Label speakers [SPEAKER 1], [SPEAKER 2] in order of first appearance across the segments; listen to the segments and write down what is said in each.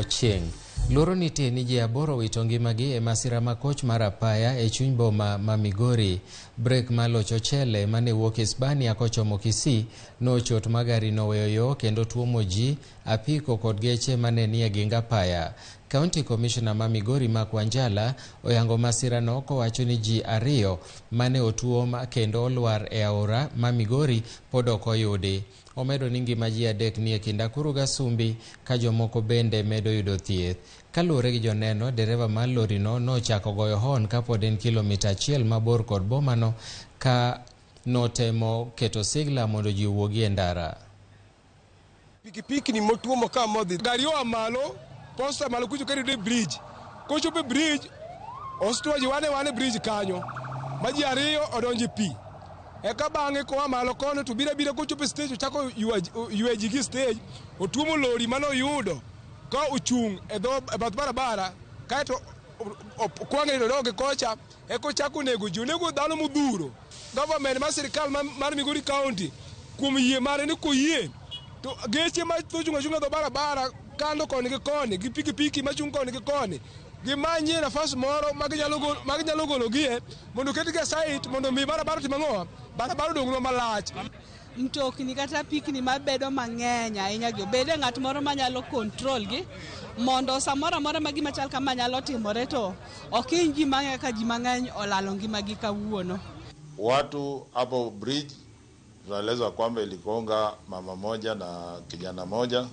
[SPEAKER 1] ochieng'. Luoro nitie ni ji 8 owito ngimagi e masira makoch mar apaya e chuny boma ma Migori. Brek malocho chele mane wuok Hispania kochomo Kisii nochot ma gari noweyo yo kendo tuomo ji, apiko kod geche mane nie ginga apaya. County Commissioner ma Migori Makwanjala oyango masira no kowacho ni ji 2 mane otuoma kendo olwar e aora ma Migori pod ok oyudi. Omedo ni ngima ji 3 nie kind Akuru ga Sumbi ka jomoko bende medo yudo thieth. Kaluwore gi joneno, dereva mar lori no nochako goyo hon kapod en kilomita 1 mabor kod boma no ka notemo keto sigla mondo ji owuogi e ndara.
[SPEAKER 2] Pikipiki ni motuomo ka modhi. Gari oa malo, posta malo kucho keri bridge. Kochope bridge, ostuaji wane bridge kanyo. Maji 2 odonji pi. Eka bang'e koa malo kono to bira kochope stage ochako yueji gi stage, otuomo lori mano yudo ka ochung' e bath barabara, kaeto kwang'e doge kocha, eko chako nego ji, onego dhano modhuro. Government mar sirkal mar Migori County kuom yie mare ni koyie to geche ma chunga do barabara kando koni gi koni gi pikipiki ma chung koni gi koni gimanye nafas moro maginyalo golo gie mondo ketgi site mondo mi barabara timang'o barabara dong'no malach.
[SPEAKER 3] Mtokni kata pikni mabedo mang'eny ahinya gi bede ng'at moro manyalo control gi mondo samoro amora ma gima chal kama nyalo timore to ok ji mang'eny ka ji mang'eny olalo ngimagi kawuono.
[SPEAKER 4] Watu hapo bridge tunaelezwa kwamba iligonga mama moja na kijana moja,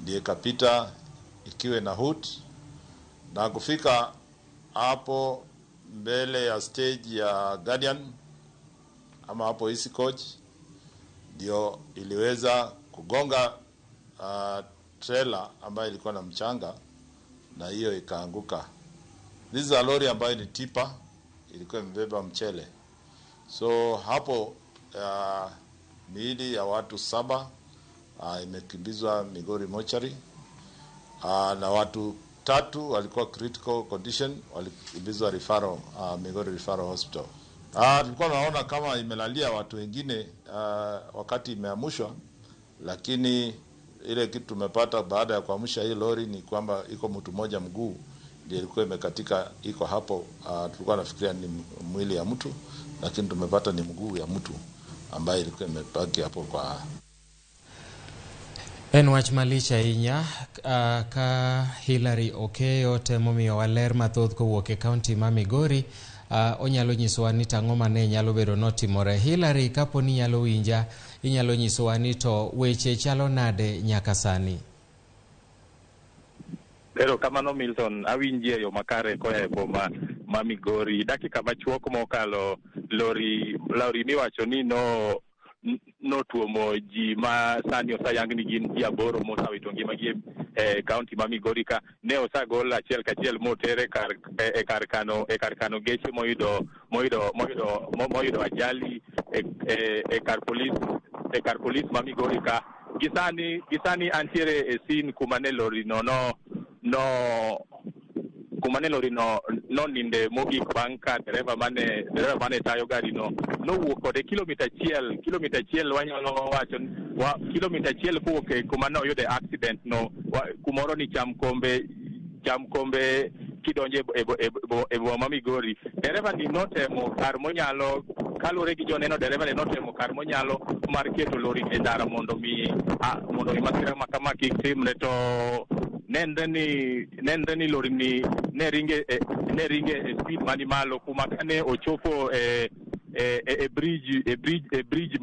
[SPEAKER 4] ndiye kapita ikiwe na hood, na kufika hapo mbele ya stage ya Guardian ama hapo East Coach ndio iliweza kugonga trailer ambayo ilikuwa na mchanga na hiyo ikaanguka. This is a lori ambayo ni tipa, ilikuwa imebeba mchele. So hapo miili ya watu 7 imekimbizwa Migori mochari, na watu 3 walikuwa critical condition, walikimbizwa Migori Referral Hospital. Tulikuwa naona kama imelalia watu wengine wakati imeamushwa, lakini ile kitu tumepata baada ya kuamsha hii lori ni kwamba iko mtu mmoja mguu ndiye ilikuwa imekatika, iko hapo. Tulikuwa nafikiria ni mwili ya mtu, lakini tumepata ni mguu ya mtu ambaye ilikuwa imebaki hapo kwa.
[SPEAKER 1] En wach malich ahinya ka Hilary Okeyo temo miyo waler mathoth kowuok e kaunti ma Migori. Onyalo nyisowa ni tang'o mane nyalo bedo notimore. Hilary, kapo ni nyalo winja, inyalo nyisowa ni to weche chalo nade nyaka sani?
[SPEAKER 5] Pero kamano Milton, awinjie yo makare koya e boma ma Migori. Dakika machuok mokalo lori miwacho ni no tuomo ji ma sani osayang ni gin ji 8 mosawito ngimagi e kaunti ma Migori ka ne osagol achiel kachiel motere kar kano geche moyudo ajali e kar polis ma Migori ka. Gisani antiere e scene kumane lori no ninde mogik bang' ka dereva mane tayo gari nowuok kode kilomita achiel wanyalo wacho kilomita achiel kowuok kuma ne oyude accident kumoro ni chamkombe kidonje e boma ma Migori. Dereva ni notemo kar monyalo, kalure gi joneno, dereva ni notemo kar monyalo mar keto lori e ndara mondo mi masira makama kik timre, to nende ni lori ni ne ringe e speed mani malo kuma kane ochopo e bridge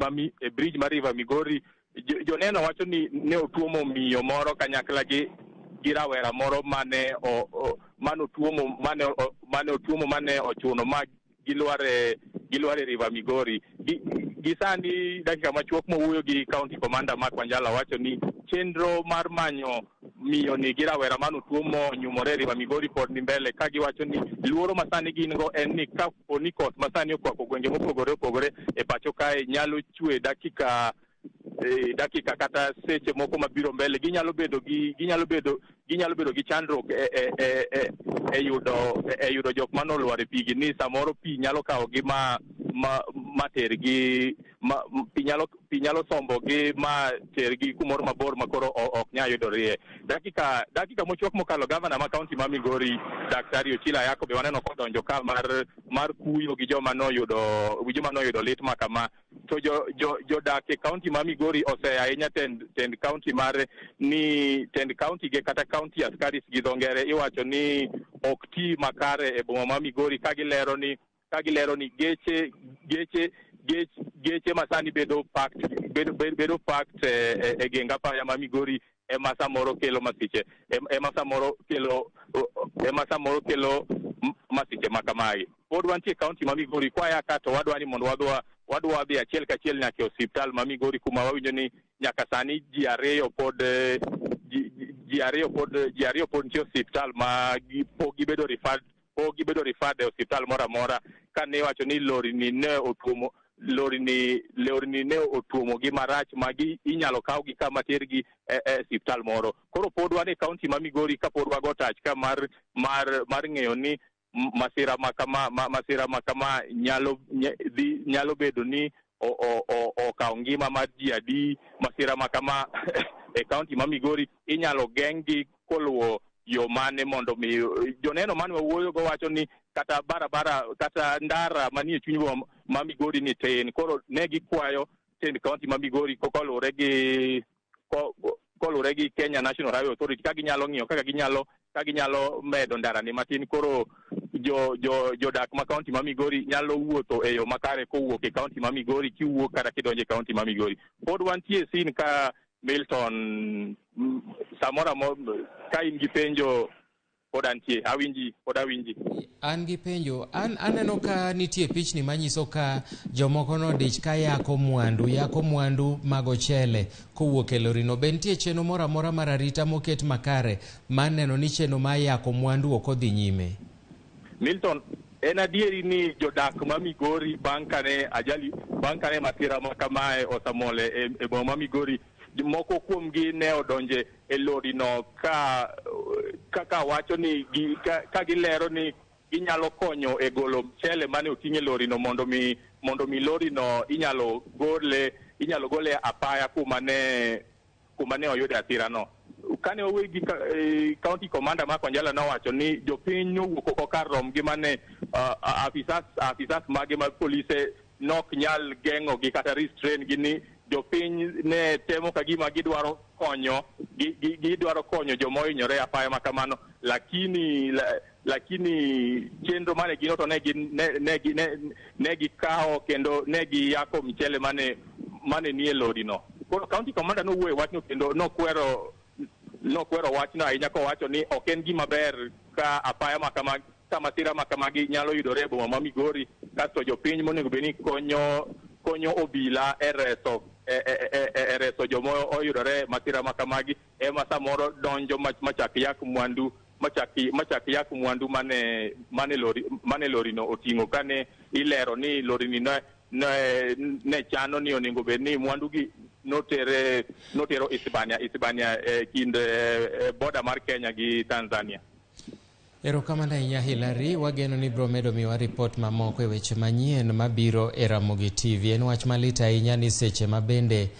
[SPEAKER 5] mar River Migori. Joneno wacho ni ne otuomo miyo moro kanyakla gi rawera moro mane otuomo mane ochuno ma gilware River Migori. Gisani dakika machuok mowuoyo gi County Commander Makwanjala wacho ni chenro mar manyo miyo ni girawera mano tuomo nyumore River Migori pod ni mbele, ka giwacho ni luoro masani gin go en ni ka oni koth masani okwako gwenge mopogore e pacho kae nyalo chwe dakika kata seche moko mabiro mbele. Ginyalo bedo gi chandruok e yudo jok manolwar e pigi, ni samoro pi nyalo kawo gi ma tergi pi nyalo sombogi ma tergi kumoro mabor makoro ok nyal yudorie. Dakika mochuok mokalo gavana ma kaunti ma Migori Daktari Ochila Yako be waneno kodonjo ka mar kuyo gi joma noyudo lit ma kama. To jodak e kaunti ma Migori ose ahinya tend kaunti mare ni tend kaunti ge kata kaunti askaris gi dho ngere iwacho ni ok ti makare e boma ma Migori ka gilero ni geche masani bedo packed e genga apaya ma Migori ema samoro kelo masiche ema samoro kelo masiche makamagi. Pod wantie kaunti ma Migori kwaya ka to wadwa ni mondo wadwa dhi achiel kachiel nyaka osiptal ma Migori kuma wawinjo ni nyaka sani ji ariyo pod nitie osiptal ma pok gibedo referred e osiptal moro amora kane wacho ni lori ni ne otuomo gi marach magi inyalo kaw gi kama tergi e osiptal moro. Koro pod wan e kaunti ma Migori ka pod wago tach ka mar ng'eyo ni masira makama nyalo bedo ni okawo ngima mar ji adi. Masira makama e kaunti ma Migori inyalo geng'gi koluwo yo mane mondo mi joneno mane wawuoyo go wacho ni kata barabara kata ndara manie chuny ma Migori ni tin. Koro ne gikwayo tend kaunti ma Migori kolure gi Kenya National Highway Authority ka ginyalo ng'iyo kaka ginyalo medo ndara ni matin. Koro jodak ma kaunti ma Migori nyalo wuotho e yo makare kowuok e kaunti ma Migori kiwuok kata kidonjo e kaunti ma Migori. Pod wantie sin ka Milton samora ka in gi penjo pod awinji.
[SPEAKER 1] An gi penjo, aneno ka nitie pichni manyiso ka jomoko nodich ka yako mwandu mag ochele kowuok e lorino. Be nitie chenro moro amora mar arita moket makare maneno ni chenro ma yako mwandu ok odhi nyime?
[SPEAKER 5] Milton, en adieri ni jodak ma Migori bang' kane masira ma kamae osamole e boma ma Migori, moko kuomgi ne odonje e lorino ka wacho ni ka gilero ni ginyalo konyo e golo mchele mane oting'e lorino mondo mi lorino inyalo gole apaya kuma ne oyude asirano. Kane owuoyo gi county commander ma Konjala nowacho ni jopiny nowuok oko kar rom gi mane afisas mage mag polise nok nyal geng'o gi kata restrain gi ni jopiny ne temo ka gima gidwaro konyo joma ohinyore apaya ma kamano, lakini chenro mane gino to ne gikawo kendo ne giyako mchele mane nie lorino. Koro county commander nowuoyo wachno kendo nokwero wachno ahinya kowacho ni ok en gima ber ka apaya ma kamagi ka masira ma kamagi nyalo yudore e boma ma Migori, kasto jopiny monego bed ni konyo obila e reso joma oyudore masira ma kamagi ema samoro donjo machak yak mwandu mane lorino oting'o, kane ilero ni lorini ne chano ni onego bed ni mwandu gi notero Isibania kind border mar Kenya gi Tanzania.
[SPEAKER 1] Erokamano ahinya Hilary, wageno ni biro medo miwa ripot mamoko e weche manyien mabiro e Ramogi TV. En wach malit ahinya ni seche mabende